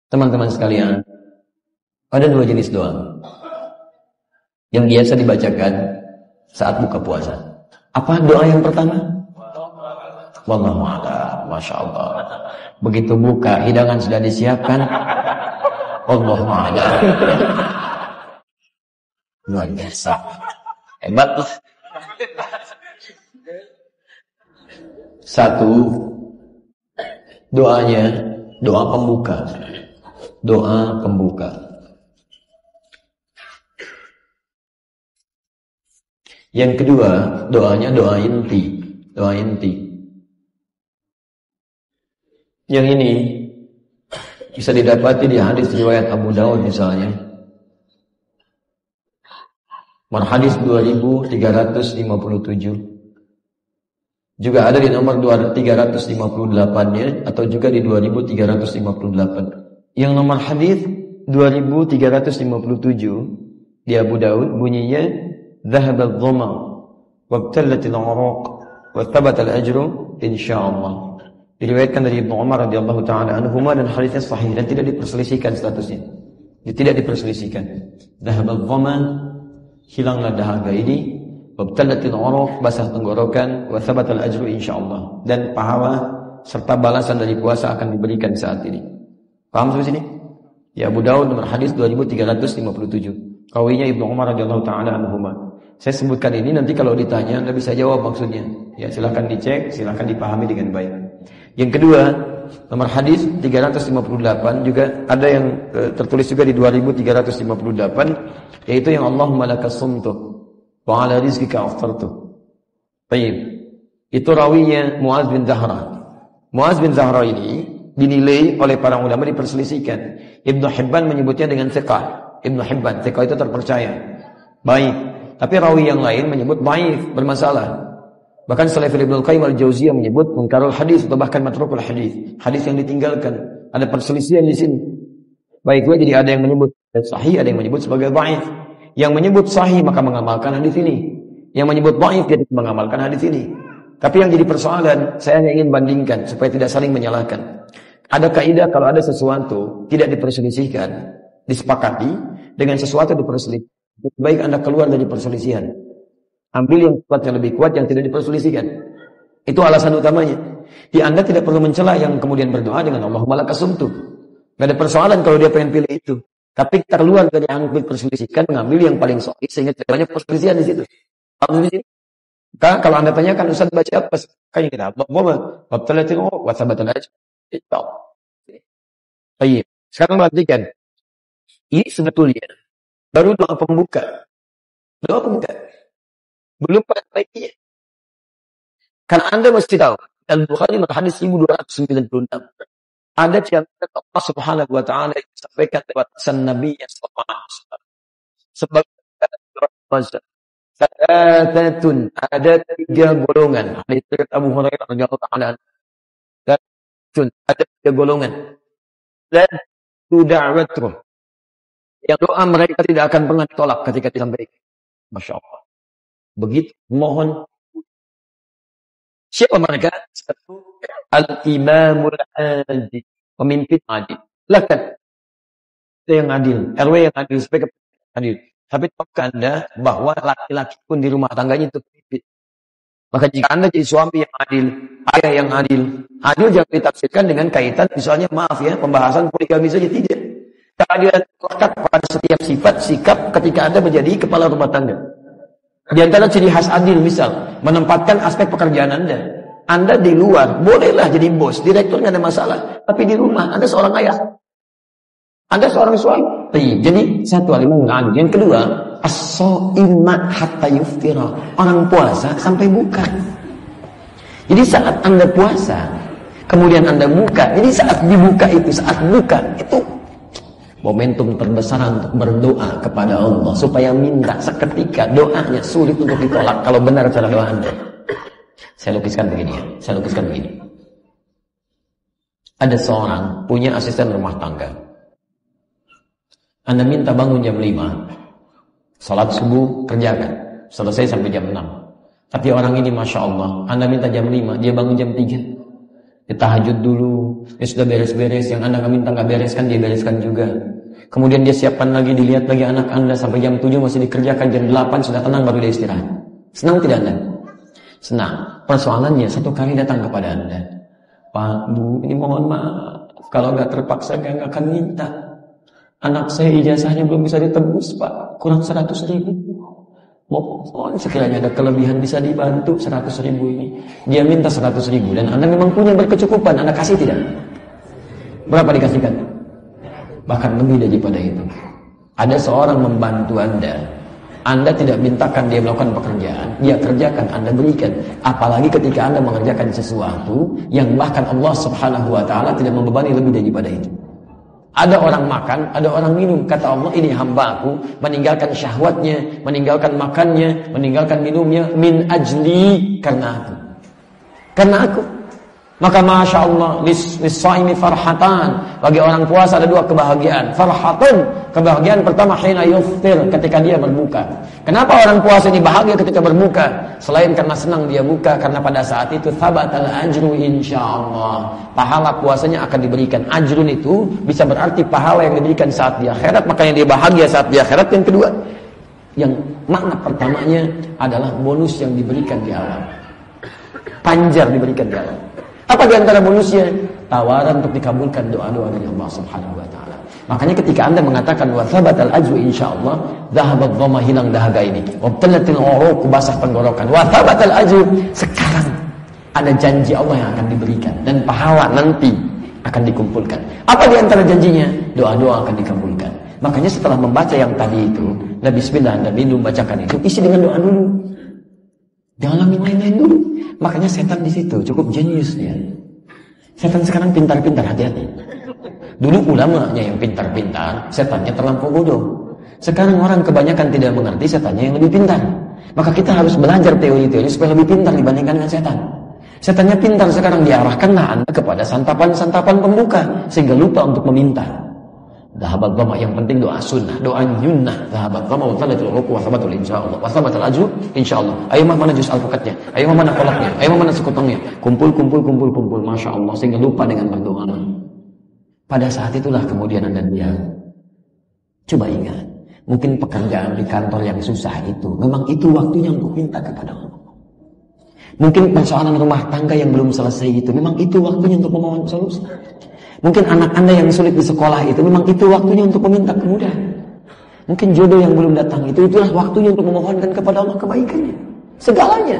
Teman-teman sekalian, ada dua jenis doa yang biasa dibacakan saat buka puasa. Apa doa yang pertama? Wallahu a'lam. Masya Allah. Begitu buka, hidangan sudah disiapkan. Wallahu a'lam. Luar biasa. Hebat lah. Satu, doanya doa pembuka. Doa pembuka. Yang kedua, doanya doa inti. Doa inti. Yang ini bisa didapati di hadis riwayat Abu Dawud misalnya. Hadis 2357. Juga ada di nomor 358-nya atau juga di 2358. Yang nomor hadis 2357 di Abu Dawud bunyinya dhahaba adh-dhama wabtallat al-'uruq wa thabata al-ajru insyaallah. Diriwayatkan dari Ibnu Umar radhiyallahu taala anhuma dan hadisnya sahih dan tidak diperselisihkan statusnya. Tidak diperselisihkan. Dhahaba adh-dhama, hilanglah dahaga ini, wabtallat al-'uruq, basah tenggorokan, wa thabata al-ajru insyaallah, dan pahala serta balasan dari puasa akan diberikan saat ini. Paham sampai sini? Ya, Abu Dawud nomor hadis 2357. Rawinya Ibnu Umar radhiyallahu taala anhuma. Saya sebutkan ini nanti kalau ditanya Anda bisa jawab maksudnya. Ya, silakan dicek, silakan dipahami dengan baik. Yang kedua, nomor hadis 358 juga ada yang tertulis juga di 2358, yaitu yang Allahumma lakas sumtu wa ala rizqika aftartu. Baik. Itu rawinya Muaz bin Zahra. Muaz bin Zahra ini dinilai oleh para ulama diperselisihkan. Ibnu Hibban menyebutnya dengan thiqah. Ibnu Hibban, thiqah itu terpercaya. Baik. Tapi rawi yang lain menyebut dhaif, bermasalah. Bahkan Salafil Ibnu Qayyim al-Jauziyah menyebut munkarul hadis atau bahkan matrukul hadis. Hadis yang ditinggalkan. Ada perselisihan di sini. Baiklah, jadi ada yang menyebut sahih, ada yang menyebut sebagai dhaif. Yang menyebut sahih maka mengamalkan hadis ini. Yang menyebut dhaif jadi mengamalkan hadis ini. Tapi yang jadi persoalan, saya hanya ingin bandingkan supaya tidak saling menyalahkan. Ada kaidah kalau ada sesuatu tidak diperselisihkan, disepakati dengan sesuatu diperselisihkan. Lebih baik Anda keluar dari perselisihan. Ambil yang kuat, yang lebih kuat, yang tidak diperselisihkan. Itu alasan utamanya. Di Anda tidak perlu mencela yang kemudian berdoa dengan Allahumma lakas sumtu. Gak ada persoalan kalau dia pengen pilih itu. Tapi kita keluar dari yang diperselisihkan, mengambil yang paling sahih sehingga tidak banyak perselisihan di situ. Paham di sini? Kalau Anda tanyakan Ustaz baca apa? Kayak kita wabtalatil wa thabatal ajr. Baik. Sekarang perhatikan. Ini sebetulnya baru doa pembuka. Doa pembuka. Belum pada baiknya. Karena Anda mesti tahu, Al-Bukhari hadis 1296. Ada yang Allah Subhanahu wa taala yang disampaikan lewat lisan Nabi sallallahu alaihi wasallam. Sebagai Sadatun, ada 3 golongan. Hadis Abu Hurairah radhiyallahu taala. Ada 3 golongan. Dan da'watuh. Yang doa mereka tidak akan pernah ditolak ketika disampaikan. Masya Allah. Begitu mohon. Siapa mereka? Satu, al-imamul adil, pemimpin adil. Lakukan itu yang adil, RW yang adil, sebagai adil. Tapi tahukah Anda bahwa laki-laki pun di rumah tangganya itu pemimpin. Maka jika Anda jadi suami yang adil, ayah yang adil, adil jangan ditafsirkan dengan kaitan misalnya maaf ya, pembahasan poligami saja, tidak. Keadilan lekat pada setiap sifat, sikap ketika Anda menjadi kepala rumah tangga. Di antara ciri khas adil misal, menempatkan aspek pekerjaan Anda. Anda di luar, bolehlah jadi bos, direktur nggak ada masalah. Tapi di rumah, Anda seorang ayah. Anda seorang suami. Jadi, satu alimah adil. Yang kedua, as-shaimat hatta yuftira. Orang puasa sampai buka. Jadi saat Anda puasa, kemudian Anda buka. Jadi saat dibuka itu, saat buka, itu momentum terbesar untuk berdoa kepada Allah supaya minta seketika doanya sulit untuk ditolak kalau benar cara doa Anda. Saya lukiskan begini ya. Ada seorang punya asisten rumah tangga. Anda minta bangun jam 5, salat subuh kerjakan, selesai sampai jam 6. Tapi orang ini Masya Allah, Anda minta jam 5, dia bangun jam 3. Dia tahajud dulu, dia sudah beres-beres, yang Anda minta nggak bereskan, dia bereskan juga. Kemudian dia siapkan lagi, dilihat lagi anak Anda sampai jam 7 masih dikerjakan, jam 8 sudah tenang baru dia istirahat. Senang tidak Anda? Senang. Persoalannya satu kali datang kepada Anda, Pak, Bu, ini mohon maaf, kalau nggak terpaksa nggak akan minta. Anak saya ijazahnya belum bisa ditebus, Pak, kurang 100.000. Mohon sekiranya ada kelebihan bisa dibantu 100.000 ini. Dia minta 100.000 dan Anda memang punya berkecukupan, Anda kasih tidak? Berapa dikasihkan? Bahkan lebih daripada itu. Ada seorang membantu Anda tidak mintakan dia melakukan pekerjaan, dia kerjakan, Anda berikan. Apalagi ketika Anda mengerjakan sesuatu yang bahkan Allah Subhanahu wa taala tidak membebani lebih daripada itu. Ada orang makan, ada orang minum. Kata Allah, ini hambaku meninggalkan syahwatnya, meninggalkan makannya, meninggalkan minumnya min ajli, karena aku. Karena aku. Maka Masya Allah, lis-shaimi farhatan. Bagi orang puasa ada dua kebahagiaan. Farhatun, kebahagiaan pertama hina yuftir, ketika dia berbuka. Kenapa orang puasa ini bahagia ketika berbuka? Selain karena senang dia buka, karena pada saat itu thabatal ajru insyaallah. Pahala puasanya akan diberikan. Ajrun itu bisa berarti pahala yang diberikan saat di akhirat, makanya dia bahagia saat di akhirat. Yang kedua, yang makna pertamanya adalah bonus yang diberikan di alam. Panjar diberikan di alam. Apa di antara bonusnya? Tawaran untuk dikabulkan doa-doa dari Allah Subhanahu wa taala. Makanya ketika Anda mengatakan wa thabatal ajru insyaallah, dhahabat dhamma, hilang dahaga ini. Wa talatil uruq, basah tenggorokan. Wa thabatal ajru, sekarang ada janji Allah yang akan diberikan dan pahala nanti akan dikumpulkan. Apa di antara janjinya? Doa-doa akan dikabulkan. Makanya setelah membaca yang tadi itu, la bismillah Anda minum bacakan itu, isi dengan doa dulu. Jangan yang lain-lain dulu. Makanya setan di situ cukup jenius ya. Setan sekarang pintar-pintar, hati-hati. Dulu ulamanya yang pintar-pintar, setannya terlampau bodoh. Sekarang orang kebanyakan tidak mengerti, setannya yang lebih pintar. Maka kita harus belajar teori-teori supaya lebih pintar dibandingkan dengan setan. Setannya pintar sekarang, diarahkanlah Anda kepada santapan-santapan pembuka sehingga lupa untuk meminta. Dhahabat dhamma, yang penting doa sunnah, doa nyunnah. Dhahabat dhamma wa talatul uruq wa thabatul insyaallah. Wa thabatul ajru insyaallah. Ayo mana juz al-fuqatnya? Ayo mana kolaknya? Ayo mana sekutangnya? Kumpul. Masya Allah, sehingga lupa dengan berdoa. Pada saat itulah kemudian Anda diam. Coba ingat, mungkin pekerjaan di kantor yang susah itu, memang itu waktunya untuk minta kepada Allah. Mungkin persoalan rumah tangga yang belum selesai itu, memang itu waktunya untuk memohon solusi. Mungkin anak Anda yang sulit di sekolah itu, memang itu waktunya untuk meminta kemudahan. Mungkin jodoh yang belum datang itu, itulah waktunya untuk memohonkan kepada Allah kebaikannya. Segalanya.